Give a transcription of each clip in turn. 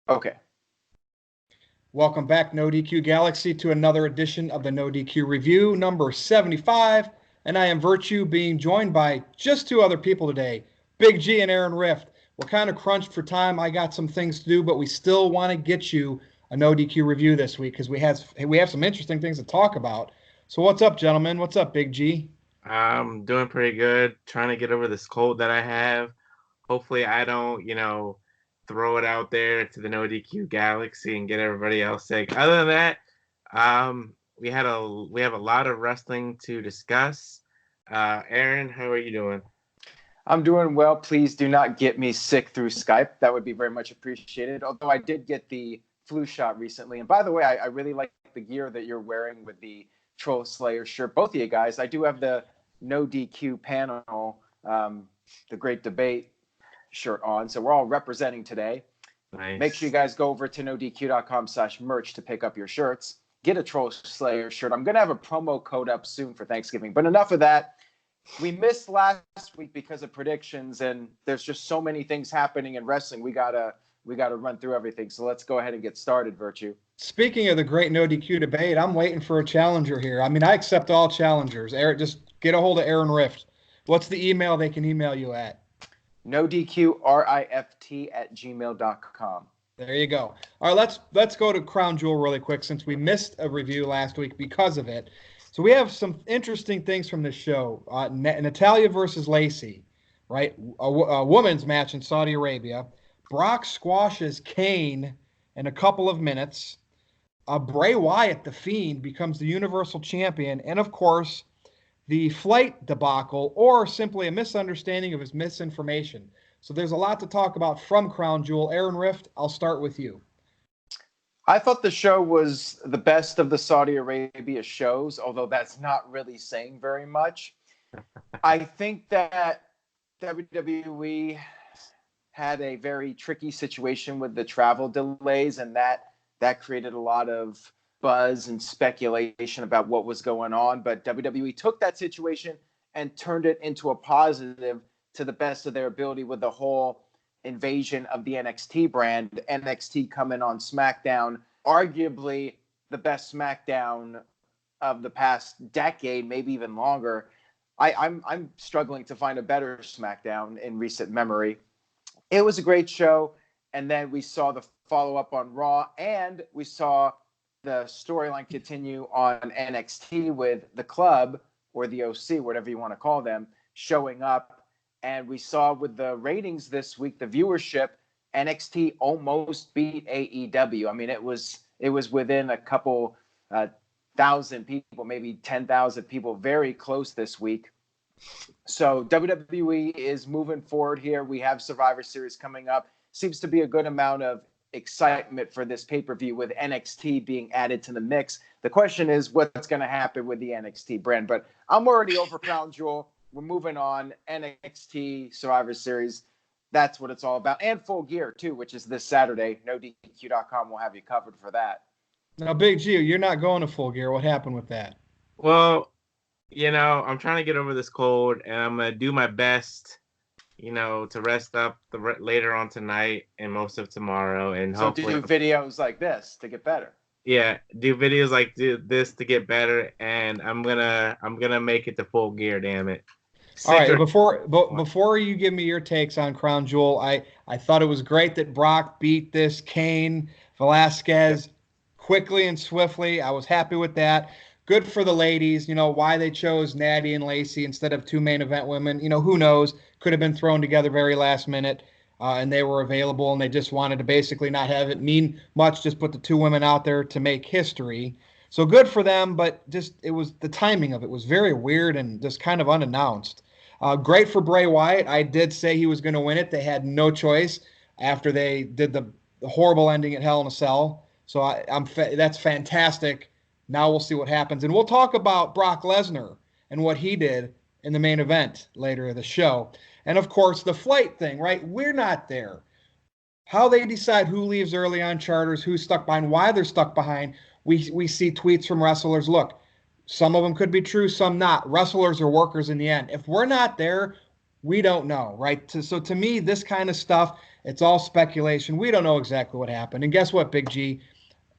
Okay. Welcome back, NoDQ Galaxy, to another edition of the NoDQ Review, number 75. And I am Virtue, being joined by just two other people today, Big G and Aaron Rift. We're kind of crunched for time. I got some things to do, but we still want to get you a NoDQ review this week because we have some interesting things to talk about. So what's up, gentlemen? What's up, Big G? I'm doing pretty good. Trying to get over this cold that I have. Hopefully, I don't, throw it out there to the NoDQ Galaxy and get everybody else sick. Other than that, we have a lot of wrestling to discuss. Aaron, how are you doing? I'm doing well. Please do not get me sick through Skype. That would be very much appreciated. Although I did get the flu shot recently. And by the way, I really like the gear that you're wearing with the Troll Slayer shirt. Both of you guys. I do have the NoDQ panel, the Great Debate shirt on. So we're all representing today. Nice. Make sure you guys go over to nodq.com/merch to pick up your shirts. Get a Troll Slayer shirt. I'm going to have a promo code up soon for Thanksgiving. But enough of that. We missed last week because of predictions, and there's just so many things happening in wrestling. We gotta run through everything. So let's go ahead and get started, Virtue. Speaking of the great NoDQ debate, I'm waiting for a challenger here. I mean, I accept all challengers. Aaron, just get a hold of Aaron Rift. What's the email they can email you at? NoDQRIFT@gmail.com. There you go. All right, let's go to Crown Jewel really quick since we missed a review last week because of it. So we have some interesting things from this show. Natalya versus Lacey, right? A women's match in Saudi Arabia. Brock squashes Kane in a couple of minutes. Bray Wyatt, the Fiend, becomes the Universal Champion. And, of course, the flight debacle or simply a misunderstanding of his misinformation. So there's a lot to talk about from Crown Jewel. Aaron Rift, I'll start with you. I thought the show was the best of the Saudi Arabia shows, although that's not really saying very much. I think that WWE had a very tricky situation with the travel delays, and that created a lot of buzz and speculation about what was going on. But WWE took that situation and turned it into a positive to the best of their ability with the whole invasion of the NXT brand. NXT coming on SmackDown, arguably the best SmackDown of the past decade, maybe even longer. I'm struggling to find a better SmackDown in recent memory. It was a great show, and then we saw the follow-up on Raw, and we saw the storyline continue on NXT with the Club, or the OC, whatever you want to call them, showing up. And we saw with the ratings this week, the viewership, NXT almost beat AEW. I mean, it was within a couple thousand people, maybe 10,000 people, very close this week. So WWE is moving forward here. We have Survivor Series coming up. Seems to be a good amount of excitement for this pay-per-view with NXT being added to the mix. The question is what's going to happen with the NXT brand. But I'm already over Crown Jewel. We're moving on. NXT Survivor Series. That's what it's all about. And Full Gear, too, which is this Saturday. NoDQ.com will have you covered for that. Now, Big G, you're not going to Full Gear. What happened with that? Well, I'm trying to get over this cold, and I'm going to do my best, to rest up later on tonight and most of tomorrow. And so hopefully do videos like this to get better. Yeah, do videos like this to get better, and I'm gonna make it to Full Gear, damn it. All right, before you give me your takes on Crown Jewel, I thought it was great that Brock beat this Kane Velasquez quickly and swiftly. I was happy with that. Good for the ladies. Why they chose Natty and Lacey instead of two main event women. Who knows? Could have been thrown together very last minute, and they were available, and they just wanted to basically not have it mean much, just put the two women out there to make history. So good for them, but it was the timing of it was very weird and just kind of unannounced. Great for Bray Wyatt. I did say he was going to win it. They had no choice after they did the horrible ending at Hell in a Cell. So that's fantastic. Now we'll see what happens. And we'll talk about Brock Lesnar and what he did in the main event later in the show. And, of course, the flight thing, right? We're not there. How they decide who leaves early on charters, who's stuck behind, why they're stuck behind. We see tweets from wrestlers. Look, some of them could be true, some not. Wrestlers are workers in the end. If we're not there, we don't know, right? So to me, this kind of stuff, It's all speculation. We don't know exactly what happened. And guess what, Big G?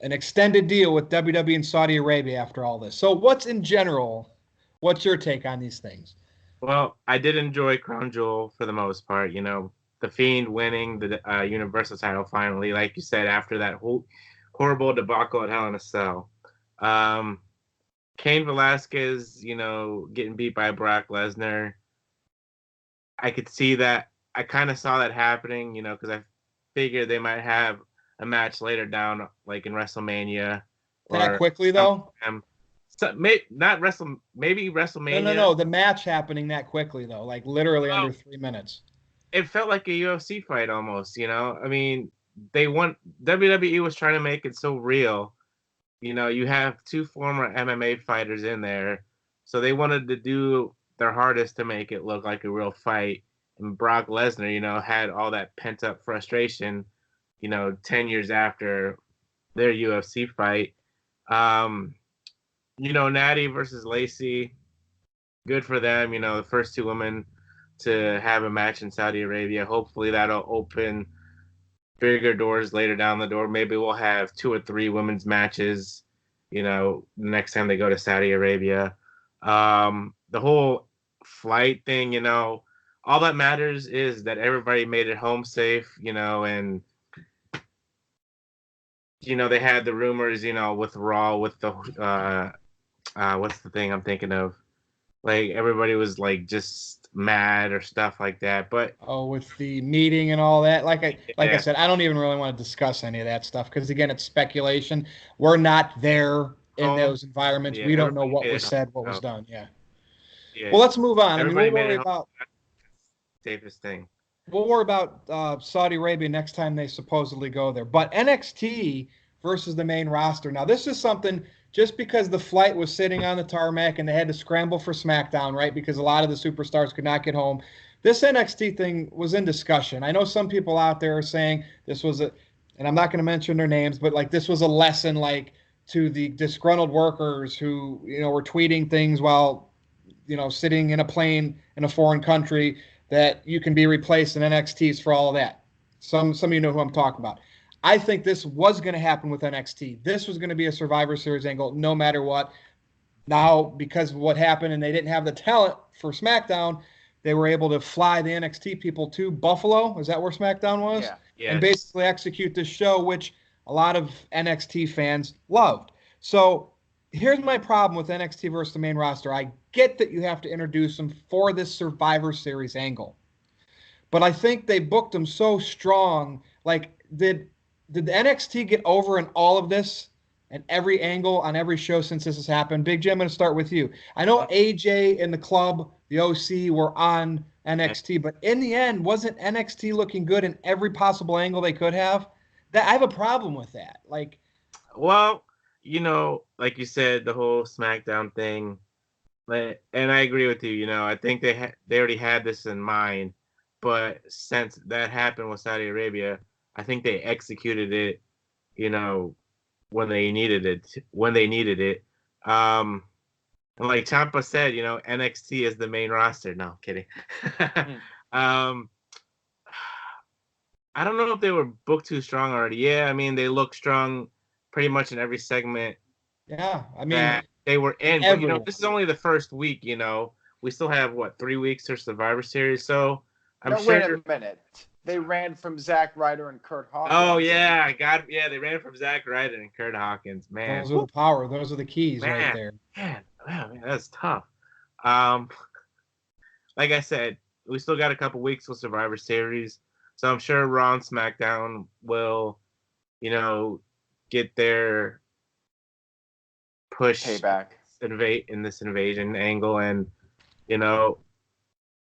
An extended deal with WWE and Saudi Arabia after all this. So what's your take on these things? Well, I did enjoy Crown Jewel for the most part. The Fiend winning the Universal title finally, like you said, after that whole horrible debacle at Hell in a Cell. Cain Velasquez, getting beat by Brock Lesnar. I could see that. I kind of saw that happening, because I figured they might have a match later down, like in WrestleMania. That quickly, though? Maybe WrestleMania. No. The match happening that quickly, though, like literally under 3 minutes. It felt like a UFC fight almost, I mean, WWE was trying to make it so real. You have 2 former MMA fighters in there, so they wanted to do their hardest to make it look like a real fight. And Brock Lesnar, had all that pent up frustration, 10 years after their UFC fight. Natty versus Lacey, good for them. The first 2 women to have a match in Saudi Arabia. Hopefully that'll open bigger doors later down the door. Maybe we'll have 2 or 3 women's matches, next time they go to Saudi Arabia. The whole flight thing, all that matters is that everybody made it home safe, and they had the rumors, with Raw, with the what's the thing I'm thinking of? Like everybody was like just mad or stuff like that. But with the meeting and all that, I said, I don't even really want to discuss any of that stuff because again, it's speculation. We're not there in those environments. We don't know what was said, what was done. Yeah. Well, let's move on. Everybody we'll worry about safest thing. We'll worry about Saudi Arabia next time they supposedly go there. But NXT versus the main roster. Now, this is something just because the flight was sitting on the tarmac and they had to scramble for SmackDown, right? Because a lot of the superstars could not get home. This NXT thing was in discussion. I know some people out there are saying this was and I'm not going to mention their names, but like this was a lesson like to the disgruntled workers who, were tweeting things while, sitting in a plane in a foreign country that you can be replaced in NXTs for all of that. Some of you know who I'm talking about. I think this was going to happen with NXT. This was going to be a Survivor Series angle no matter what. Now, because of what happened and they didn't have the talent for SmackDown, they were able to fly the NXT people to Buffalo. Is that where SmackDown was? Yeah. And basically execute this show, which a lot of NXT fans loved. So here's my problem with NXT versus the main roster. I get that you have to introduce them for this Survivor Series angle. But I think they booked them so strong. Like, did the NXT get over in all of this and every angle on every show since this has happened? Big Jim, I'm going to start with you. I know AJ and the club, the OC, were on NXT, but in the end, wasn't NXT looking good in every possible angle they could have? I have a problem with that. Well, like you said, the whole SmackDown thing, and I agree with you. I think they already had this in mind, but since that happened with Saudi Arabia, I think they executed it, when they needed it. And like Ciampa said, NXT is the main roster. No, kidding. I don't know if they were booked too strong already. Yeah, I mean, they look strong pretty much in every segment. Yeah, I mean, they were in. But, this is only the first week, We still have, 3 weeks to Survivor Series, so I'm sure. Wait a minute. They ran from Zack Ryder and Kurt Hawkins. Oh, yeah. They ran from Zack Ryder and Kurt Hawkins. Man. Those are the power. Those are the keys right there. Man, that's tough. Like I said, we still got a couple weeks till Survivor Series. So I'm sure Raw and SmackDown will, get their push payback in this invasion angle. And,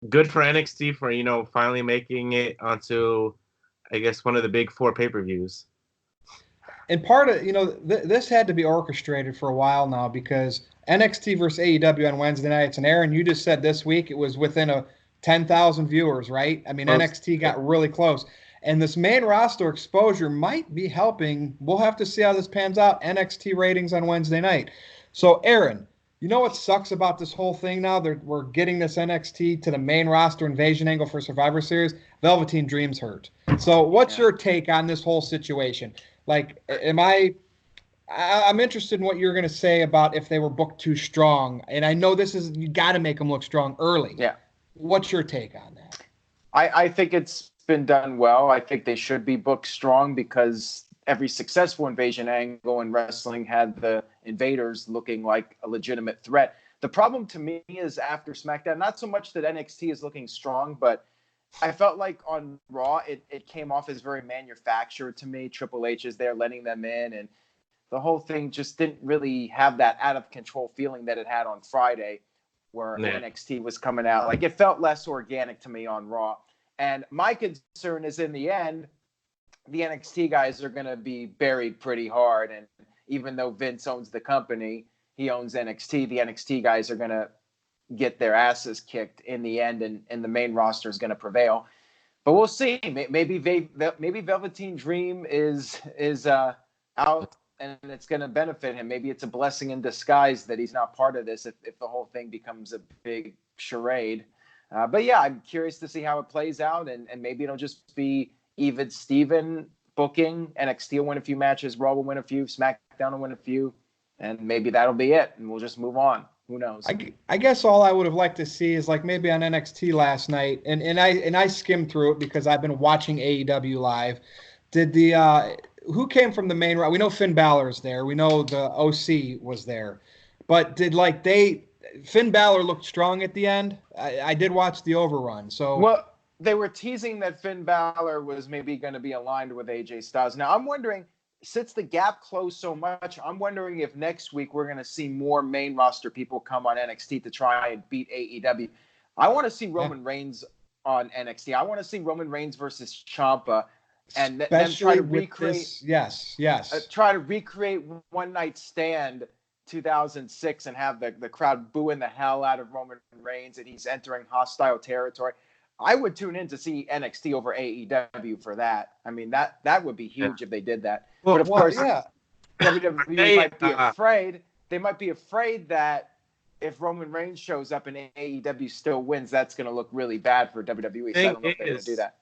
good for NXT for, finally making it onto, I guess, one of the big 4 pay-per-views. And part of, this had to be orchestrated for a while now because NXT versus AEW on Wednesday nights. And Aaron, you just said this week it was within 10,000 viewers, right? I mean, NXT got really close. And this main roster exposure might be helping. We'll have to see how this pans out. NXT ratings on Wednesday night. So, Aaron, You know what sucks about this whole thing now? We're getting this NXT to the main roster invasion angle for Survivor Series. Velveteen Dream's hurt. So what's your take on this whole situation? Like, I'm interested in what you're going to say about if they were booked too strong. And I know you got to make them look strong early. Yeah. What's your take on that? I think it's been done well. I think they should be booked strong because every successful invasion angle in wrestling had the invaders looking like a legitimate threat. The problem to me is after SmackDown, not so much that NXT is looking strong, but I felt like on Raw, it came off as very manufactured to me. Triple H is there letting them in, and the whole thing just didn't really have that out of control feeling that it had on Friday where NXT was coming out. Like, it felt less organic to me on Raw. And my concern is in the end, the NXT guys are going to be buried pretty hard. And even though Vince owns the company, he owns NXT, the NXT guys are going to get their asses kicked in the end, and the main roster is going to prevail. But we'll see. Maybe Velveteen Dream is out, and it's going to benefit him. Maybe it's a blessing in disguise that he's not part of this if the whole thing becomes a big charade. But yeah, I'm curious to see how it plays out, and maybe it'll just be even Steven booking. NXT will win a few matches, Raw will win a few, SmackDown will win a few, and maybe that'll be it, and we'll just move on. Who knows? I guess all I would have liked to see is like maybe on NXT last night, and I skimmed through it because I've been watching AEW live. Did who came from the main route? We know Finn Balor's there. We know the OC was there, but did Finn Balor looked strong at the end? I did watch the overrun. So well, they were teasing that Finn Balor was maybe going to be aligned with AJ Styles. Now I'm wondering, since the gap closed so much, I'm wondering if next week we're going to see more main roster people come on NXT to try and beat AEW. I want to see Roman Reigns on NXT. I want to see Roman Reigns versus Ciampa, and then try to recreate. Try to recreate One Night Stand 2006 and have the crowd booing the hell out of Roman Reigns, and he's entering hostile territory. I would tune in to see NXT over AEW for that. I mean, that would be huge if they did that. Well, but of course, WWE might be afraid. They might be afraid that if Roman Reigns shows up and AEW still wins, that's going to look really bad for WWE. So I don't know if they're going to do that.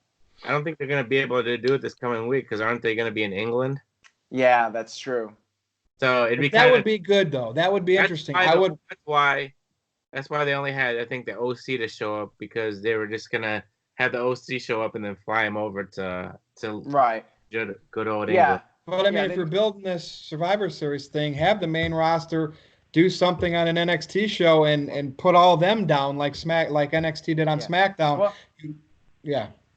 I don't think they're going to be able to do it this coming week because aren't they going to be in England? Yeah, that's true. So that would be good though. That would be interesting. That's why they only had, I think, the OC to show up because they were just gonna have the OC show up and then fly him over to good old England. But I mean, if you're building this Survivor Series thing, have the main roster do something on an NXT show and put all them down like NXT did on SmackDown. Well,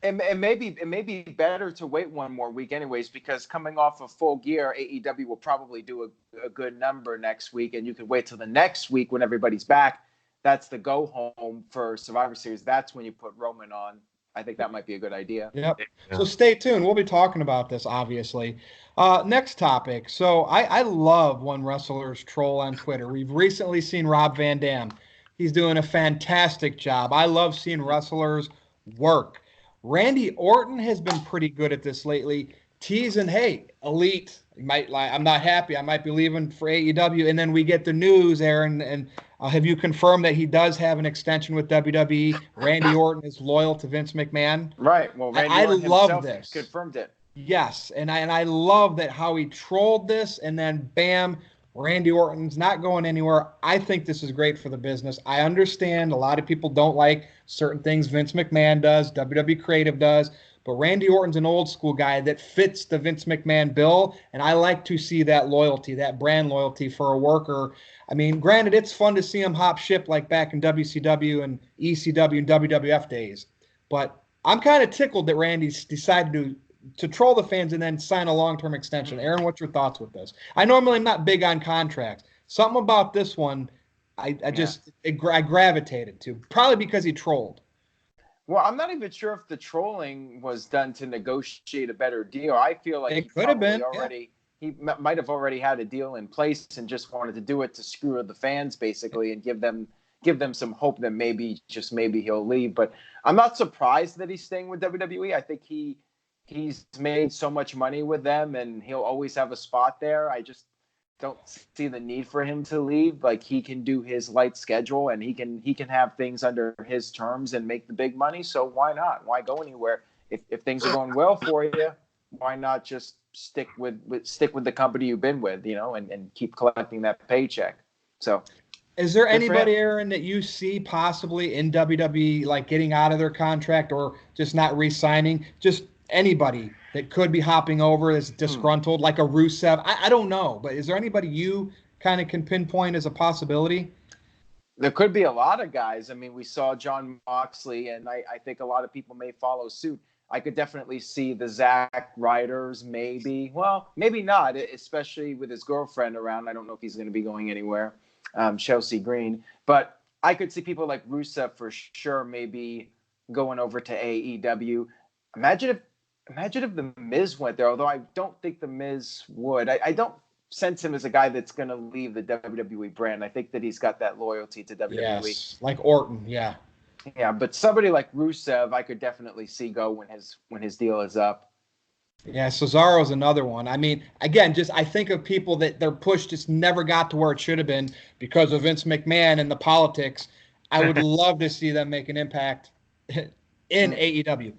It may be better to wait one more week anyways, because coming off of Full Gear, AEW will probably do a good number next week, and you could wait till the next week when everybody's back. That's the go home for Survivor Series. That's when you put Roman on. I think that might be a good idea. Yep. So stay tuned. We'll be talking about this, obviously. Next topic. So I love when wrestlers troll on Twitter. We've recently seen Rob Van Dam. He's doing a fantastic job. I love seeing wrestlers work. Randy Orton has been pretty good at this lately, teasing, hey, Elite, I'm not happy. I might be leaving for AEW. And then we get the news, Aaron, and have you confirmed that he does have an extension with WWE? Randy Orton is loyal to Vince McMahon. Right. Well, Randy Orton love this. Confirmed it. Yes, and I love that how he trolled this, and then bam, Randy Orton's not going anywhere. I think this is great for the business. I understand a lot of people don't like certain things Vince McMahon does, WWE Creative does, but Randy Orton's an old school guy that fits the Vince McMahon bill, and I like to see that loyalty, that brand loyalty for a worker. I mean, granted, it's fun to see him hop ship like back in WCW and ECW and WWF days, but I'm kind of tickled that Randy's decided to troll the fans and then sign a long-term extension. Aaron, what's your thoughts with this? I normally am not big on contracts. Something about this one, I gravitated to, probably because he trolled. Well, I'm not even sure if the trolling was done to negotiate a better deal. I feel like it could have been already. Yeah. He might have already had a deal in place and just wanted to do it to screw the fans, basically, and give them some hope that maybe he'll leave. But I'm not surprised that he's staying with WWE. I think he's made so much money with them, and he'll always have a spot there. don't see the need for him to leave. Like, he can do his light schedule, and he can have things under his terms and make the big money. So why not? Why go anywhere? If things are going well for you, why not just stick with the company you've been with, and keep collecting that paycheck? So, is there anybody, Aaron, that you see possibly in WWE like getting out of their contract or just not re-signing? Just anybody that could be hopping over that's disgruntled, like a Rusev? I don't know, but is there anybody you kind of can pinpoint as a possibility? There could be a lot of guys. I mean, we saw John Moxley, and I think a lot of people may follow suit. I could definitely see the Zack Ryders, maybe. Well, maybe not, especially with his girlfriend around. I don't know if he's going to be going anywhere, Chelsea Green. But I could see people like Rusev for sure maybe going over to AEW. Imagine if the Miz went there, although I don't think the Miz would. I don't sense him as a guy that's going to leave the WWE brand. I think that he's got that loyalty to WWE. Yes, like Orton, yeah. Yeah, but somebody like Rusev, I could definitely see go when his deal is up. Yeah, Cesaro's another one. I mean, again, just I think of people that their push just never got to where it should have been because of Vince McMahon and the politics. I would love to see them make an impact in AEW.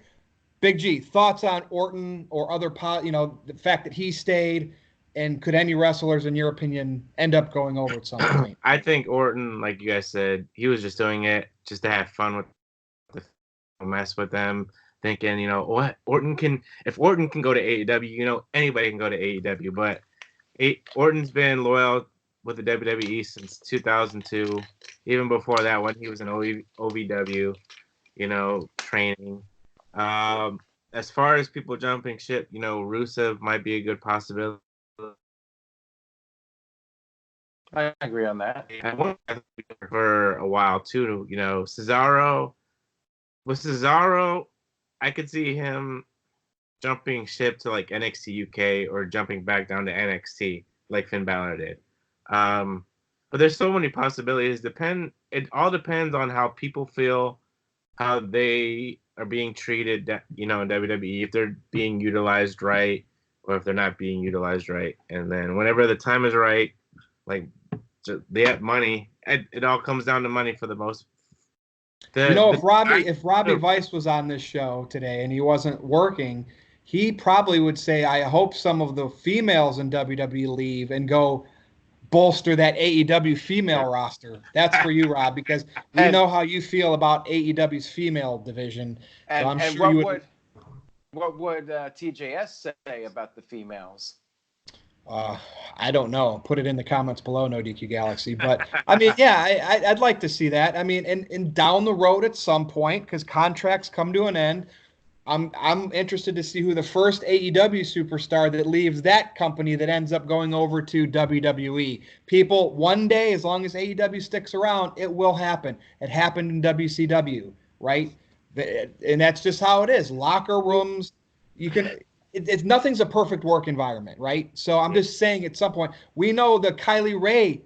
Big G, thoughts on Orton or other, the fact that he stayed, and could any wrestlers, in your opinion, end up going over at some point? I think Orton, like you guys said, he was just doing it just to have fun with mess with them, thinking, what if Orton can go to AEW, anybody can go to AEW. But Orton's been loyal with the WWE since 2002, even before that when he was in OVW, training. As far as people jumping ship, Rusev might be a good possibility. I agree on that. For a while too, Cesaro. With Cesaro, I could see him jumping ship to like NXT UK or jumping back down to NXT like Finn Balor did. But there's so many possibilities. It all depends on how people feel, how they are being treated, in WWE, if they're being utilized right or if they're not being utilized right. And then whenever the time is right, like they have money. It all comes down to money for the most. If Robbie Vice was on this show today and he wasn't working, he probably would say, I hope some of the females in WWE leave and go bolster that AEW female roster. That's for you, Rob, because we know how you feel about AEW's female division. So I'm sure you would. What would TJS say about the females? I don't know. Put it in the comments below, NoDQ Galaxy. But I mean, yeah, I'd like to see that. I mean, and down the road at some point, because contracts come to an end, I'm interested to see who the first AEW superstar that leaves that company that ends up going over to WWE. People, one day, as long as AEW sticks around, it will happen. It happened in WCW, right? And that's just how it is. Locker rooms, nothing's a perfect work environment, right? So I'm just saying at some point, we know that Kylie Ray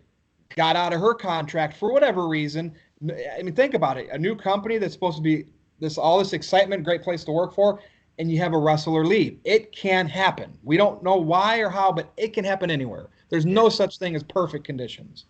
got out of her contract for whatever reason. I mean, think about it. A new company that's supposed to be all this excitement, great place to work for, and you have a wrestler leave. It can happen. We don't know why or how, but it can happen anywhere. There's no such thing as perfect conditions.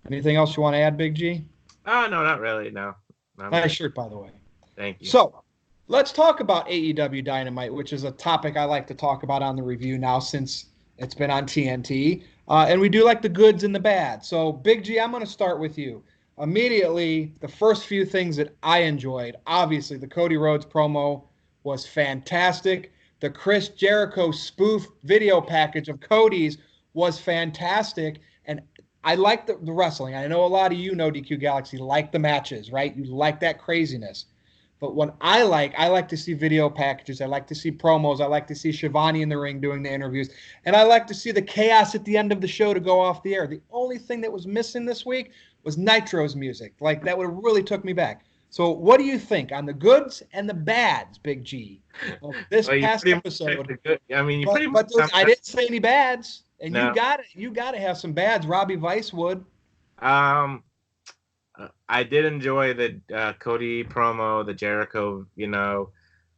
Anything else you want to add, Big G? No, not really. No. Nice shirt, by the way. Thank you. So let's talk about AEW Dynamite, which is a topic I like to talk about on the review now since it's been on TNT. And we do like the goods and the bad. So, Big G, I'm going to start with you. Immediately, the first few things that I enjoyed, obviously, the Cody Rhodes promo was fantastic. The Chris Jericho spoof video package of Cody's was fantastic. And I like the wrestling. I know a lot of you know DQ Galaxy like the matches, right? You like that craziness. But what I like to see video packages. I like to see promos. I like to see Shivani in the ring doing the interviews. And I like to see the chaos at the end of the show to go off the air. The only thing that was missing this week was Nitro's music. Like, that would have really took me back. So what do you think on the goods and the bads, Big G? This past episode. I mean, I didn't say any bads. And no. you gotta have some bads. Robbie Vice would. I did enjoy the Cody promo, the Jericho, the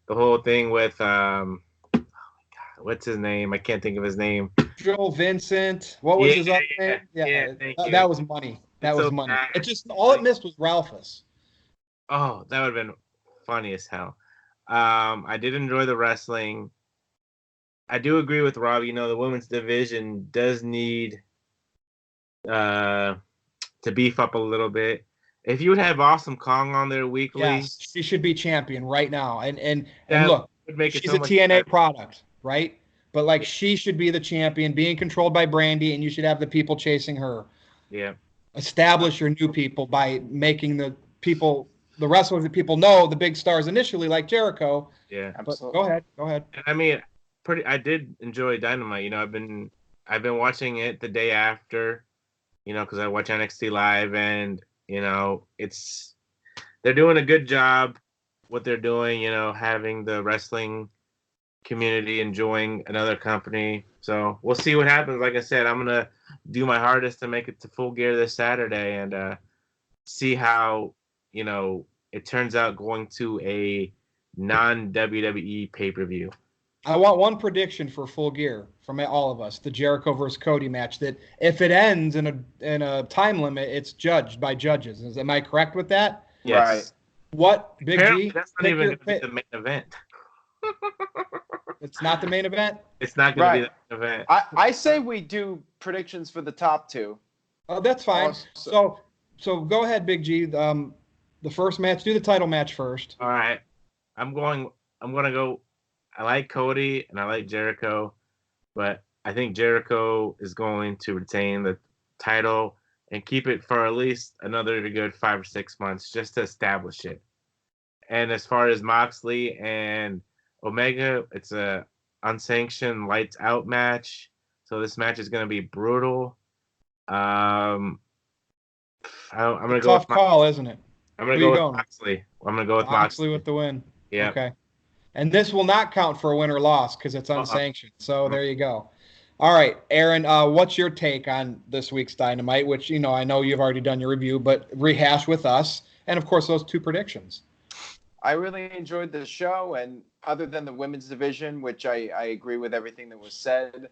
whole thing with oh my God, what's his name? I can't think of his name. Joel Vincent. What was his other name? Yeah, thank you. That was money. That was money. It just all it missed was Ralphus. Oh, that would have been funny as hell. I did enjoy the wrestling. I do agree with Rob. The women's division does need to beef up a little bit. If you would have Awesome Kong on there weekly, yes, she should be champion right now. And look, would make it she's so a much TNA better. product, right? But like she should be the champion, being controlled by Brandy, and you should have the people chasing her. Yeah. Establish your new people by making the wrestlers that people know, the big stars initially, like Jericho. Yeah. But go ahead. I mean, I did enjoy Dynamite. I've been watching it the day after, because I watch NXT Live, and they're doing a good job what they're doing, having the wrestling community enjoying another company. So we'll see what happens. Like I said, I'm gonna do my hardest to make it to Full Gear this Saturday and see how it turns out going to a non-WWE pay-per-view. I want one prediction for Full Gear from all of us: the Jericho versus Cody match. That if it ends in a time limit, it's judged by judges. Am I correct with that? Yes. Right. What, Big Apparently G? that's not even going to be the main event. It's not the main event? It's not going to be the main event. I say we do predictions for the top two. Oh, that's fine. So go ahead, Big G. The first match, do the title match first. All right. I'm going to go. I like Cody and I like Jericho, but I think Jericho is going to retain the title and keep it for at least another good 5 or 6 months just to establish it. And as far as Moxley and Omega, it's a unsanctioned lights out match. So this match is going to be brutal. I'm going to go tough call, isn't it? I'm going to go with Moxley. I'm going to go with Moxley with the win. Yeah. Okay. And this will not count for a win or loss because it's unsanctioned. So there you go. All right, Aaron, what's your take on this week's Dynamite, which, I know you've already done your review, but rehash with us. And, of course, those two predictions. I really enjoyed the show, and other than the women's division, which I agree with everything that was said,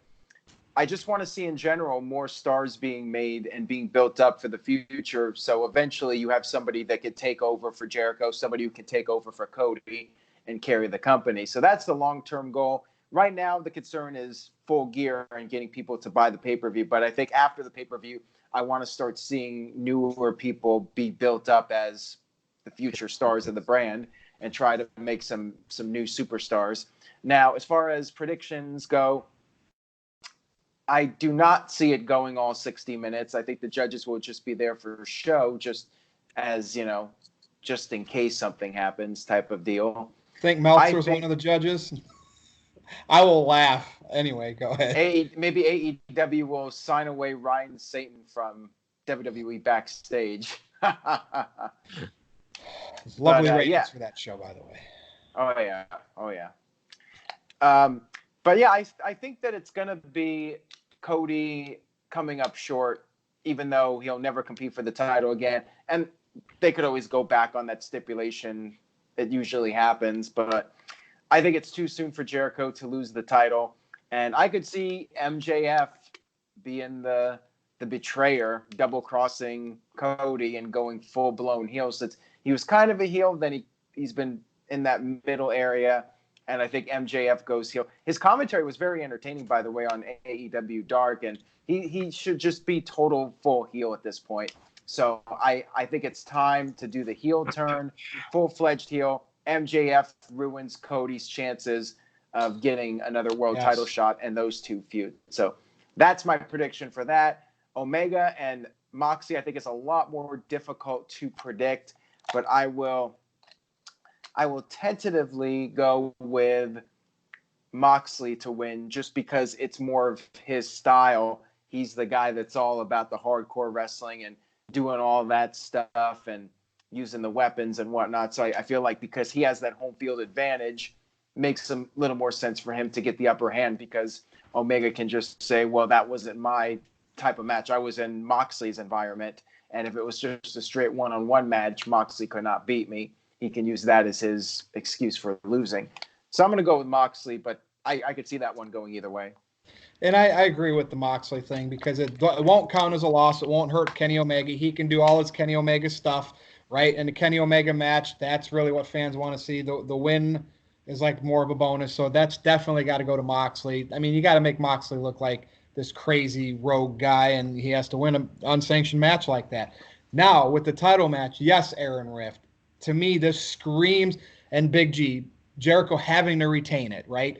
I just want to see in general more stars being made and being built up for the future. So eventually you have somebody that could take over for Jericho, somebody who can take over for Cody and carry the company. So that's the long-term goal. Right now, the concern is Full Gear and getting people to buy the pay-per-view. But I think after the pay-per-view, I want to start seeing newer people be built up as the future stars of the brand and try to make some new superstars. Now, as far as predictions go, I do not see it going all 60 minutes. I think the judges will just be there for show, just as, just in case something happens type of deal. Think Meltzer's one of the judges? I will laugh. Anyway, go ahead. Maybe AEW will sign away Ryan Satan from WWE backstage. Lovely ratings for that show, by the way. Oh, yeah. But yeah, I think that it's going to be Cody coming up short, even though he'll never compete for the title again. And they could always go back on that stipulation. It usually happens, but I think it's too soon for Jericho to lose the title. And I could see MJF being the betrayer, double-crossing Cody and going full-blown heel. Since he was kind of a heel, then he's been in that middle area. And I think MJF goes heel. His commentary was very entertaining, by the way, on AEW Dark. And he should just be total full heel at this point. So I think it's time to do the heel turn, full-fledged heel. MJF ruins Cody's chances of getting another world title shot, and those two feud. So that's my prediction for that. Omega and Moxley, I think it's a lot more difficult to predict, but I will tentatively go with Moxley to win just because it's more of his style. He's the guy that's all about the hardcore wrestling and doing all that stuff and using the weapons and whatnot. So I feel like because he has that home field advantage, makes a little more sense for him to get the upper hand because Omega can just say, well, that wasn't my type of match. I was in Moxley's environment. And if it was just a straight one-on-one match, Moxley could not beat me. He can use that as his excuse for losing. So I'm going to go with Moxley, but I could see that one going either way. And I agree with the Moxley thing because it won't count as a loss. It won't hurt Kenny Omega. He can do all his Kenny Omega stuff, right? And the Kenny Omega match, that's really what fans want to see. The win is like more of a bonus. So that's definitely got to go to Moxley. I mean, you got to make Moxley look like this crazy rogue guy, and he has to win an unsanctioned match like that. Now, with the title match, yes, Aaron Rift. To me, this screams, and Big G, Jericho having to retain it, right?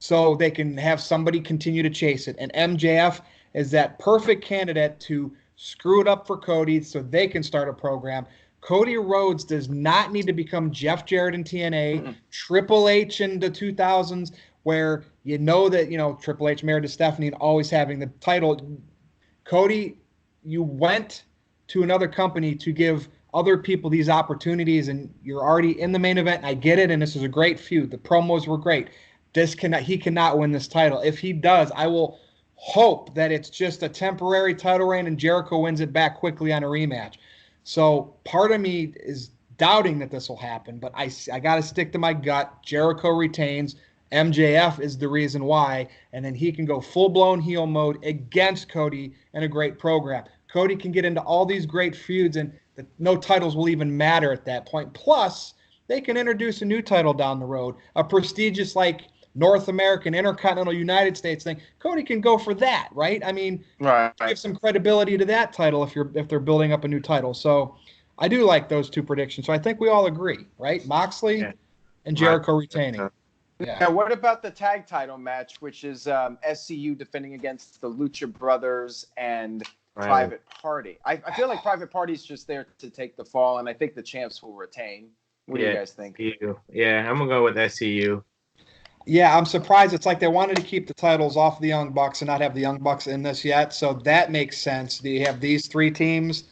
So they can have somebody continue to chase it. And MJF is that perfect candidate to screw it up for Cody so they can start a program. Cody Rhodes does not need to become Jeff Jarrett in TNA, Triple H in the 2000s, where you know that, Triple H married to Stephanie and always having the title. Cody, you went to another company to give other people these opportunities, and you're already in the main event. And I get it, and this is a great feud. The promos were great. He cannot win this title. If he does, I will hope that it's just a temporary title reign and Jericho wins it back quickly on a rematch. So part of me is doubting that this will happen, but I got to stick to my gut. Jericho retains. MJF is the reason why, and then he can go full-blown heel mode against Cody in a great program. Cody can get into all these great feuds, and no titles will even matter at that point. Plus, they can introduce a new title down the road, a prestigious North American, Intercontinental, United States thing. Cody can go for that, right? I mean, right. Give some credibility to that title if they're building up a new title. So I do like those two predictions. So I think we all agree, right? Moxley and Jericho retaining. Yeah. Now, what about the tag title match, which is SCU defending against the Lucha Brothers and Private Party? I feel like Private Party's just there to take the fall, and I think the champs will retain. What do you guys think? Yeah, I'm going to go with SCU. Yeah, I'm surprised. It's like they wanted to keep the titles off the Young Bucks and not have the Young Bucks in this yet. So that makes sense. Do you have these three teams?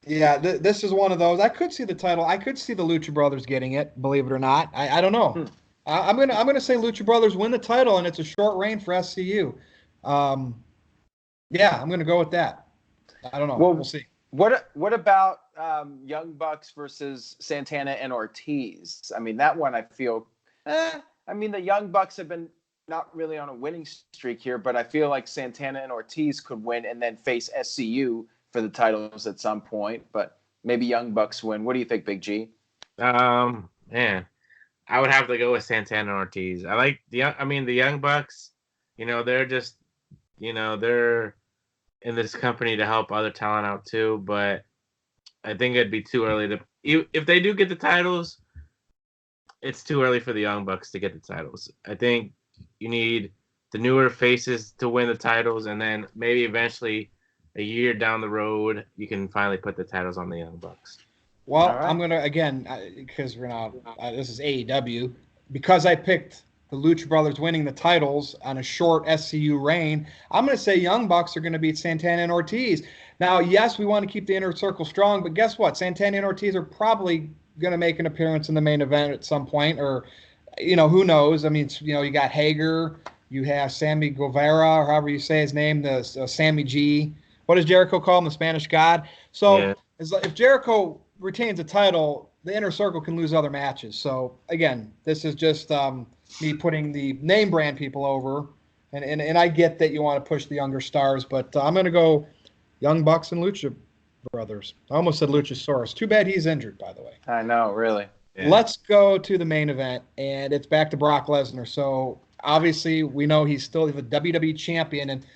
This is one of those. I could see the title. I could see the Lucha Brothers getting it, believe it or not. I don't know. I'm gonna say Lucha Brothers win the title, and it's a short reign for SCU. I'm gonna go with that. I don't know. We'll see. What about Young Bucks versus Santana and Ortiz? I mean, that one I feel. I mean, the Young Bucks have been not really on a winning streak here, but I feel like Santana and Ortiz could win and then face SCU for the titles at some point. But maybe Young Bucks win. What do you think, Big G? Man, I would have to go with Santana and Ortiz. I like the Young Bucks. They're just, they're in this company to help other talent out too, but I think it'd be too early to. If they do get the titles, it's too early for the Young Bucks to get the titles. I think you need the newer faces to win the titles, and then maybe eventually, a year down the road, you can finally put the titles on the Young Bucks. Well, right. I'm gonna because we're not. This is AEW, because I picked the Lucha Brothers winning the titles on a short SCU reign. I'm going to say Young Bucks are going to beat Santana and Ortiz. Now, yes, we want to keep the inner circle strong, but guess what? Santana and Ortiz are probably going to make an appearance in the main event at some point, or, who knows? I mean, you got Hager, you have Sammy Guevara, or however you say his name, the Sammy G. What does Jericho call him? The Spanish God. So if Jericho retains the title, the inner circle can lose other matches. So, again, this is just me putting the name brand people over, and I get that you want to push the younger stars, but I'm going to go Young Bucks and Lucha Brothers. I almost said Luchasaurus. Too bad he's injured, by the way. I know, really. Yeah. Let's go to the main event, and it's back to Brock Lesnar. So obviously we know he's still the WWE champion, and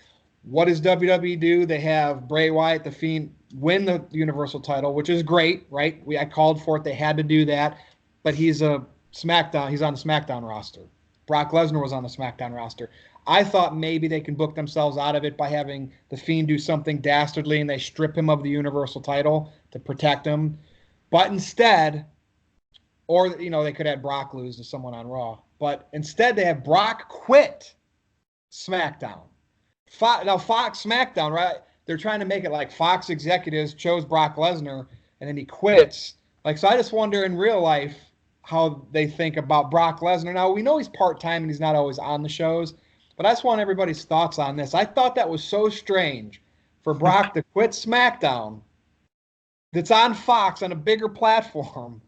what does WWE do? They have Bray Wyatt, the Fiend, win the Universal title, which is great, right? I called for it. They had to do that, but he's on the SmackDown roster. Brock Lesnar was on the SmackDown roster. I thought maybe they can book themselves out of it by having the Fiend do something dastardly and they strip him of the Universal title to protect him. But instead, or, they could have Brock lose to someone on Raw. But instead, they have Brock quit SmackDown. Fox SmackDown, right? They're trying to make it like Fox executives chose Brock Lesnar and then he quits. So I just wonder in real life how they think about Brock Lesnar. Now, we know he's part-time and he's not always on the shows, but I just want everybody's thoughts on this. I thought that was so strange for Brock to quit SmackDown that's on Fox on a bigger platform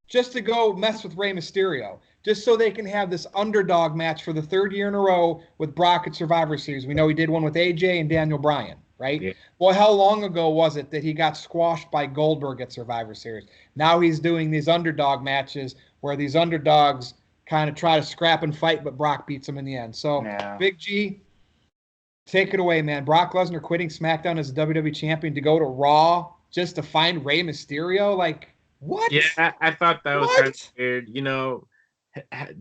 just to go mess with Rey Mysterio. just so they can have this underdog match for the third year in a row with Brock at Survivor Series. We know he did one with AJ and Daniel Bryan, right? Yeah. Well, how long ago was it that he got squashed by Goldberg at Survivor Series? Now he's doing these underdog matches where these underdogs kind of try to scrap and fight, but Brock beats them in the end. So, Yeah. Big G, take it away, man. Brock Lesnar quitting SmackDown as a WWE champion to go to Raw just to find Rey Mysterio? Like, what? Yeah, I thought that was kind of weird. You know,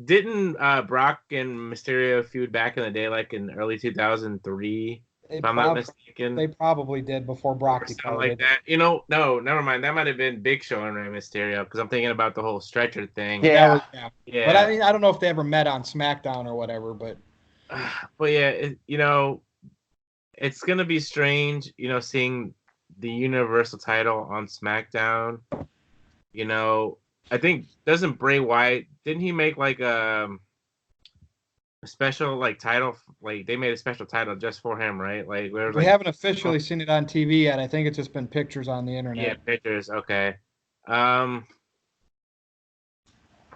didn't Brock and Mysterio feud back in the day, like in early 2003? If I'm not mistaken. They probably did before Brock something like that. You know, no, never mind. That might have been Big Show and Rey Mysterio because I'm thinking about the whole stretcher thing. Yeah. But I mean, I don't know if they ever met on SmackDown or whatever. But yeah, you know, it's gonna be strange, you know, seeing the Universal title on SmackDown. You know, I think doesn't Bray Wyatt, didn't he make like a special like title, like they made a special title just for him, right? Like we haven't officially seen it on TV yet. I think it's just been pictures on the internet. Yeah, pictures. Okay. I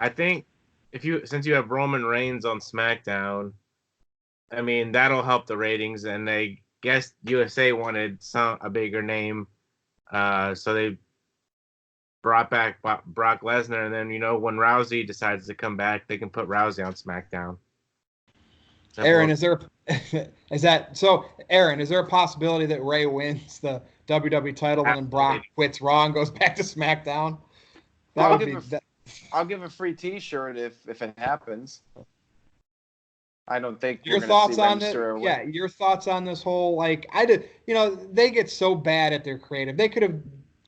think since you have Roman Reigns on SmackDown, I mean that'll help the ratings, and they guess USA wanted a bigger name, so they brought back Brock Lesnar, and then you know when Rousey decides to come back, they can put Rousey on SmackDown. Aaron, is there a possibility that Rey wins the WWE title and then Brock quits Raw and goes back to SmackDown? I'll give a free T-shirt if it happens. I don't think your thoughts on it. Yeah, your thoughts on this whole they get so bad at their creative. They could have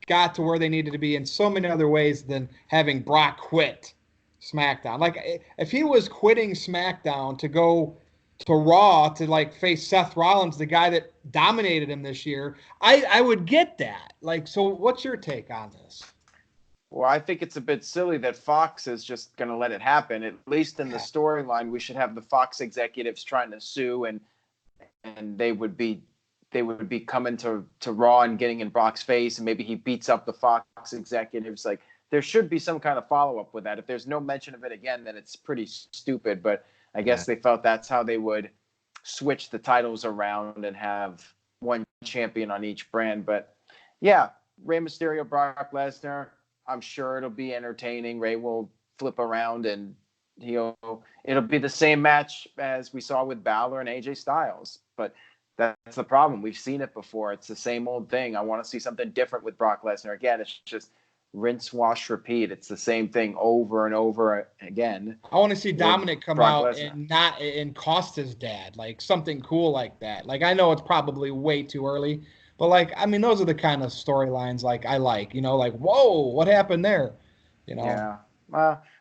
got to where they needed to be in so many other ways than having Brock quit SmackDown. Like if he was quitting SmackDown to go to Raw to like face Seth Rollins, the guy that dominated him this year, I would get that. Like, so what's your take on this? Well, I think it's a bit silly that Fox is just going to let it happen. At least in the storyline, we should have the Fox executives trying to sue, and they would be coming to Raw and getting in Brock's face, and maybe he beats up the Fox executives. Like, there should be some kind of follow-up with that. If there's no mention of it again, then it's pretty stupid. But I guess they felt that's how they would switch the titles around and have one champion on each brand. But yeah, Rey Mysterio, Brock Lesnar, I'm sure it'll be entertaining. Rey will flip around and it'll be the same match as we saw with Balor and AJ Styles. But that's the problem. We've seen it before. It's the same old thing. I want to see something different with Brock Lesnar. Again, it's just rinse, wash, repeat. It's the same thing over and over again. I want to see Dominic come out and cost his dad, like something cool like that. Like, I know it's probably way too early, but like, I mean, those are the kind of storylines like I like, like, whoa, what happened there? Yeah.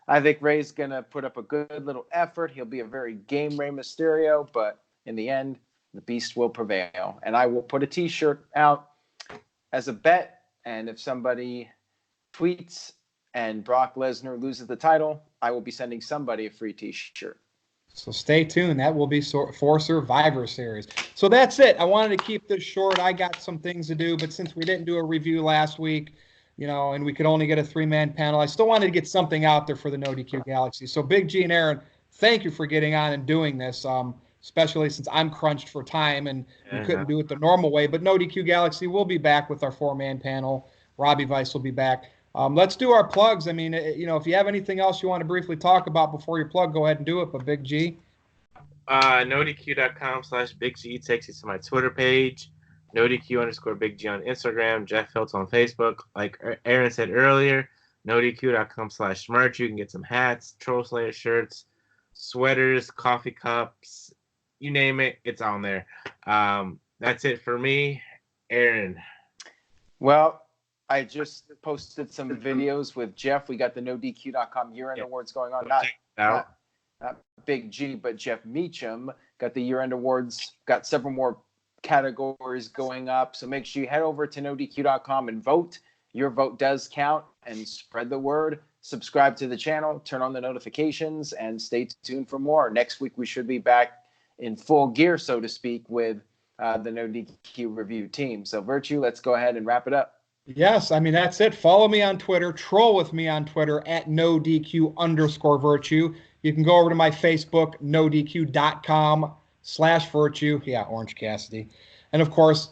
I think Rey's going to put up a good little effort. He'll be a very game Rey Mysterio, but in the end, the beast will prevail. And I will put a T-shirt out as a bet. And if somebody tweets and Brock Lesnar loses the title, I will be sending somebody a free T-shirt. So stay tuned. That will be for Survivor Series. So that's it. I wanted to keep this short. I got some things to do, but since we didn't do a review last week, and we could only get a 3-man panel, I still wanted to get something out there for the NoDQ Galaxy. So Big G and Aaron, thank you for getting on and doing this, especially since I'm crunched for time and we couldn't do it the normal way. But NoDQ Galaxy will be back with our 4-man panel. Robbie Weiss will be back. Let's do our plugs. I mean, if you have anything else you want to briefly talk about before your plug, go ahead and do it. But Big G. NoDQ.com/Big G takes you to my Twitter page. NoDQ_Big G on Instagram. Jeff Hiltz on Facebook. Like Aaron said earlier, NoDQ.com/merch. You can get some hats, Troll Slayer shirts, sweaters, coffee cups, you name it, it's on there. That's it for me. Aaron. Well, I just posted some videos with Jeff. We got the NoDQ.com year-end awards going on. Not Big G, but Jeff Meacham got the year-end awards. Got several more categories going up. So make sure you head over to NoDQ.com and vote. Your vote does count, and spread the word. Subscribe to the channel, turn on the notifications, and stay tuned for more. Next week, we should be back in full gear, so to speak, with the NoDQ review team. So Virtue, let's go ahead and wrap it up. Yes, I mean, that's it. Follow me on Twitter. Troll with me on Twitter at NoDQ_Virtue. You can go over to my Facebook, nodq.com/virtue. Yeah, Orange Cassidy. And of course,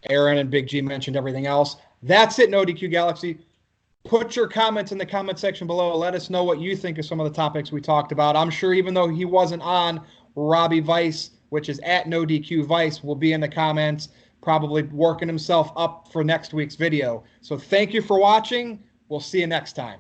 Aaron and Big G mentioned everything else. That's it, NoDQ Galaxy. Put your comments in the comment section below. Let us know what you think of some of the topics we talked about. I'm sure even though he wasn't on, Robbie Vice, which is at NoDQ Vice, will be in the comments, probably working himself up for next week's video. So thank you for watching. We'll see you next time.